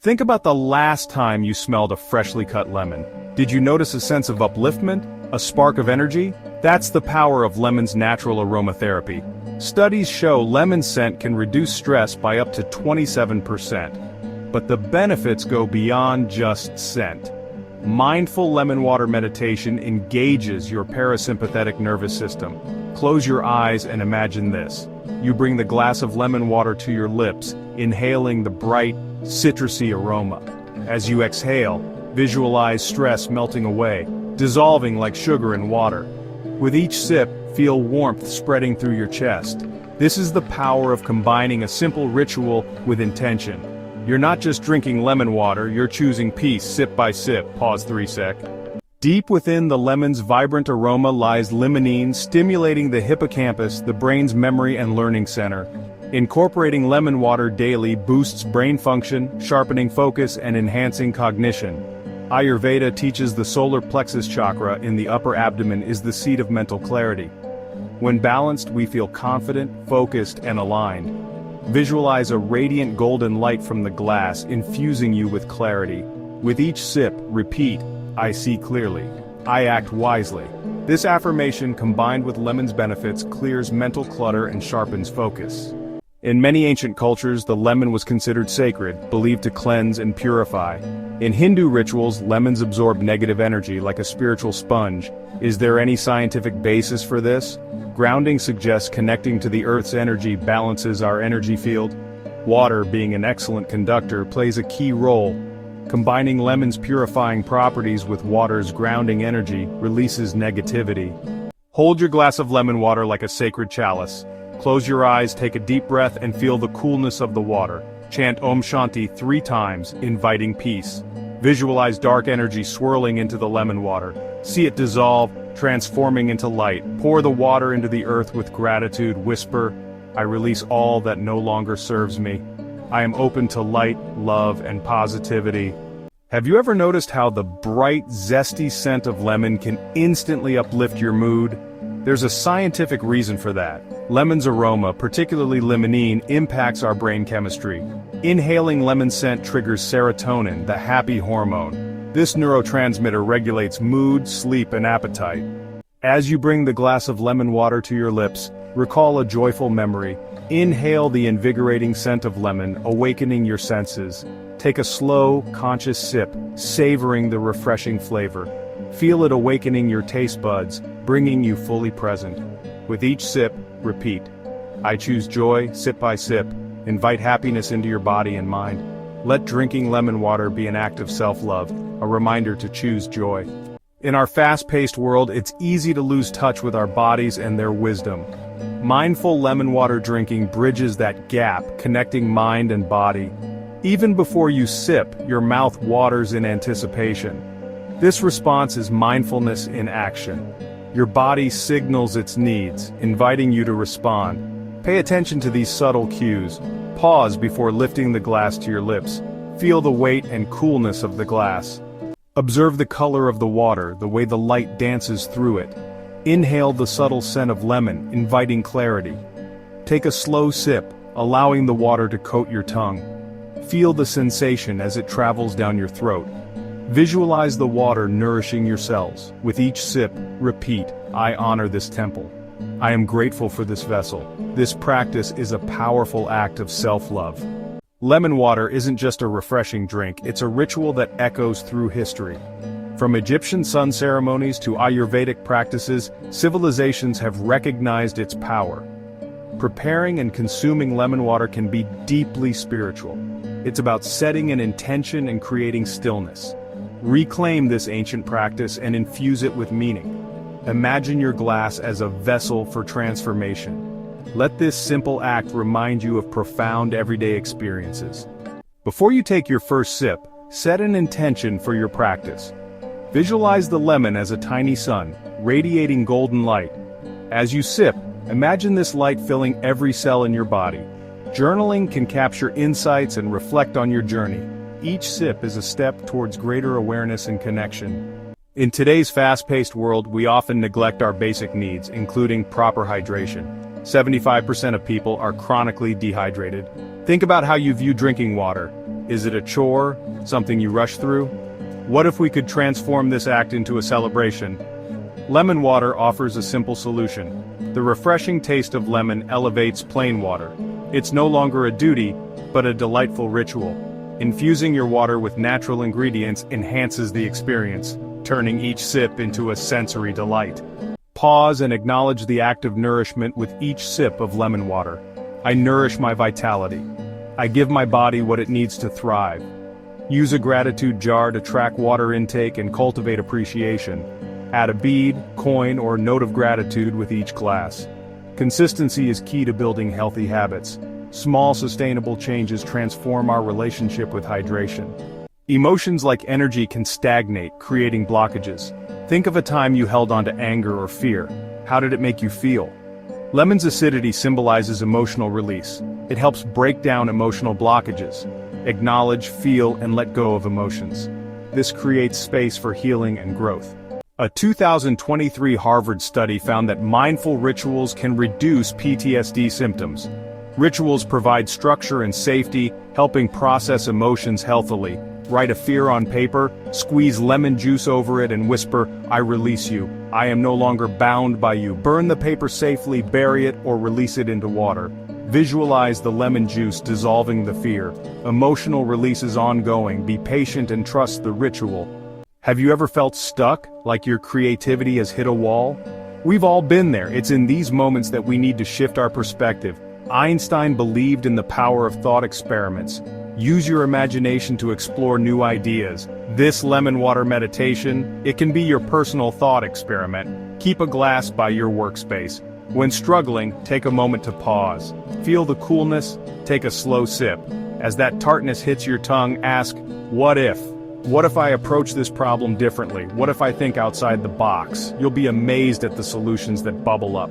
Think about the last time you smelled a freshly cut lemon. Did you notice a sense of upliftment? A spark of energy? That's the power of lemon's natural aromatherapy. Studies show lemon scent can reduce stress by up to 27%. But the benefits go beyond just scent. Mindful lemon water meditation engages your parasympathetic nervous system. Close your eyes and imagine this. You bring the glass of lemon water to your lips, inhaling the bright, citrusy aroma. As you exhale, visualize stress melting away, dissolving like sugar in water. With each sip, feel warmth spreading through your chest. This is the power of combining a simple ritual with intention. You're not just drinking lemon water, you're choosing peace sip by sip. Pause 3 sec. Deep within the lemon's vibrant aroma lies limonene, stimulating the hippocampus, the brain's memory and learning center. Incorporating lemon water daily boosts brain function, sharpening focus and enhancing cognition. Ayurveda teaches the solar plexus chakra in the upper abdomen is the seat of mental clarity. When balanced, we feel confident, focused, and aligned. Visualize a radiant golden light from the glass, infusing you with clarity. With each sip, repeat, I see clearly. I act wisely. This affirmation, combined with lemon's benefits, clears mental clutter and sharpens focus. In many ancient cultures, the lemon was considered sacred, believed to cleanse and purify. In Hindu rituals, lemons absorb negative energy like a spiritual sponge. Is there any scientific basis for this? Grounding suggests connecting to the Earth's energy balances our energy field. Water, being an excellent conductor, plays a key role. Combining lemon's purifying properties with water's grounding energy releases negativity. Hold your glass of lemon water like a sacred chalice. Close your eyes, take a deep breath, and feel the coolness of the water. Chant Om Shanti 3 times, inviting peace. Visualize dark energy swirling into the lemon water. See it dissolve, transforming into light. Pour the water into the earth with gratitude. Whisper, I release all that no longer serves me. I am open to light, love, and positivity. Have you ever noticed how the bright, zesty scent of lemon can instantly uplift your mood? There's a scientific reason for that. Lemon's aroma, particularly limonene, impacts our brain chemistry. Inhaling lemon scent triggers serotonin, the happy hormone. This neurotransmitter regulates mood, sleep, and appetite. As you bring the glass of lemon water to your lips, recall a joyful memory. Inhale the invigorating scent of lemon, awakening your senses. Take a slow, conscious sip, savoring the refreshing flavor. Feel it awakening your taste buds, bringing you fully present. With each sip, repeat. I choose joy, sip by sip. Invite happiness into your body and mind. Let drinking lemon water be an act of self-love, a reminder to choose joy. In our fast-paced world, it's easy to lose touch with our bodies and their wisdom. Mindful lemon water drinking bridges that gap, connecting mind and body. Even before you sip, your mouth waters in anticipation. This response is mindfulness in action. Your body signals its needs, inviting you to respond. Pay attention to these subtle cues. Pause before lifting the glass to your lips. Feel the weight and coolness of the glass. Observe the color of the water, the way the light dances through it. Inhale the subtle scent of lemon, inviting clarity. Take a slow sip, allowing the water to coat your tongue. Feel the sensation as it travels down your throat. Visualize the water nourishing your cells. With each sip, repeat, I honor this temple. I am grateful for this vessel. This practice is a powerful act of self-love. Lemon water isn't just a refreshing drink, it's a ritual that echoes through history. From Egyptian sun ceremonies to Ayurvedic practices, civilizations have recognized its power. Preparing and consuming lemon water can be deeply spiritual. It's about setting an intention and creating stillness. Reclaim this ancient practice and infuse it with meaning. Imagine your glass as a vessel for transformation. Let this simple act remind you of profound everyday experiences. Before you take your first sip, set an intention for your practice. Visualize the lemon as a tiny sun, radiating golden light. As you sip, imagine this light filling every cell in your body. Journaling can capture insights and reflect on your journey. Each sip is a step towards greater awareness and connection. In today's fast-paced world, we often neglect our basic needs, including proper hydration. 75% of people are chronically dehydrated. Think about how you view drinking water. Is it a chore, something you rush through? What if we could transform this act into a celebration? Lemon water offers a simple solution. The refreshing taste of lemon elevates plain water. It's no longer a duty, but a delightful ritual. Infusing your water with natural ingredients enhances the experience, turning each sip into a sensory delight. Pause and acknowledge the act of nourishment with each sip of lemon water. I nourish my vitality. I give my body what it needs to thrive. Use a gratitude jar to track water intake and cultivate appreciation. Add a bead, coin, or note of gratitude with each glass. Consistency is key to building healthy habits. Small sustainable changes transform our relationship with hydration. Emotions like energy can stagnate, creating blockages. Think of a time you held on to anger or fear. How did it make you feel? Lemon's acidity symbolizes emotional release. It helps break down emotional blockages. Acknowledge, feel, and let go of emotions. This creates space for healing and growth. A 2023 Harvard study found that mindful rituals can reduce PTSD symptoms. Rituals provide structure and safety, helping process emotions healthily. Write a fear on paper, squeeze lemon juice over it and whisper, "I release you. I am no longer bound by you." Burn the paper safely, bury it, or release it into water. Visualize the lemon juice dissolving the fear. Emotional release is ongoing. Be patient and trust the ritual. Have you ever felt stuck, like your creativity has hit a wall? We've all been there. It's in these moments that we need to shift our perspective. Einstein believed in the power of thought experiments. Use your imagination to explore new ideas. This lemon water meditation, it can be your personal thought experiment. Keep a glass by your workspace. When struggling, take a moment to pause. Feel the coolness, take a slow sip. As that tartness hits your tongue, ask, what if? What if I approach this problem differently? What if I think outside the box? You'll be amazed at the solutions that bubble up.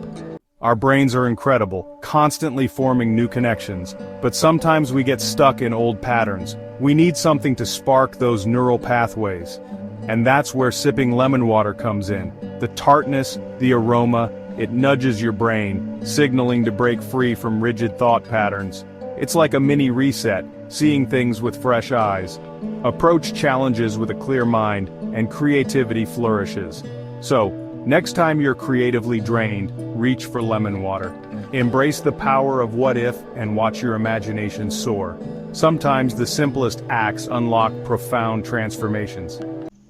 Our brains are incredible, constantly forming new connections, but sometimes we get stuck in old patterns. We need something to spark those neural pathways. And that's where sipping lemon water comes in. The tartness, the aroma, it nudges your brain, signaling to break free from rigid thought patterns. It's like a mini reset, seeing things with fresh eyes. Approach challenges with a clear mind, and creativity flourishes. So, next time you're creatively drained, reach for lemon water. Embrace the power of what if and watch your imagination soar. Sometimes the simplest acts unlock profound transformations.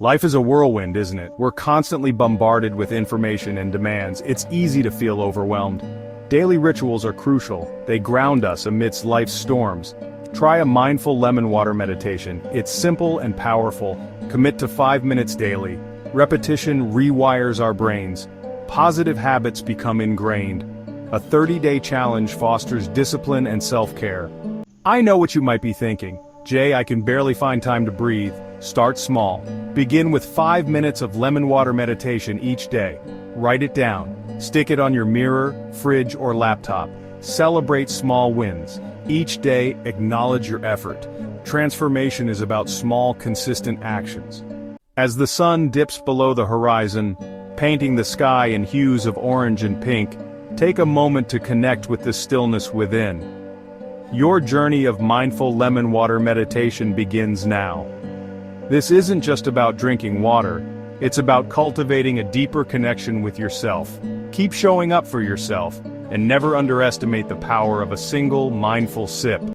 Life is a whirlwind, isn't it? We're constantly bombarded with information and demands. It's easy to feel overwhelmed. Daily rituals are crucial. They ground us amidst life's storms. Try a mindful lemon water meditation. It's simple and powerful. Commit to 5 minutes daily. Repetition rewires our brains. Positive habits become ingrained. A 30-day challenge fosters discipline and self-care. I know what you might be thinking. Jay, I can barely find time to breathe. Start small. Begin with 5 minutes of lemon water meditation each day. Write it down. Stick it on your mirror, fridge, or laptop. Celebrate small wins. Each day, acknowledge your effort. Transformation is about small, consistent actions. As the sun dips below the horizon, painting the sky in hues of orange and pink, take a moment to connect with the stillness within. Your journey of mindful lemon water meditation begins now. This isn't just about drinking water, it's about cultivating a deeper connection with yourself. Keep showing up for yourself, and never underestimate the power of a single mindful sip.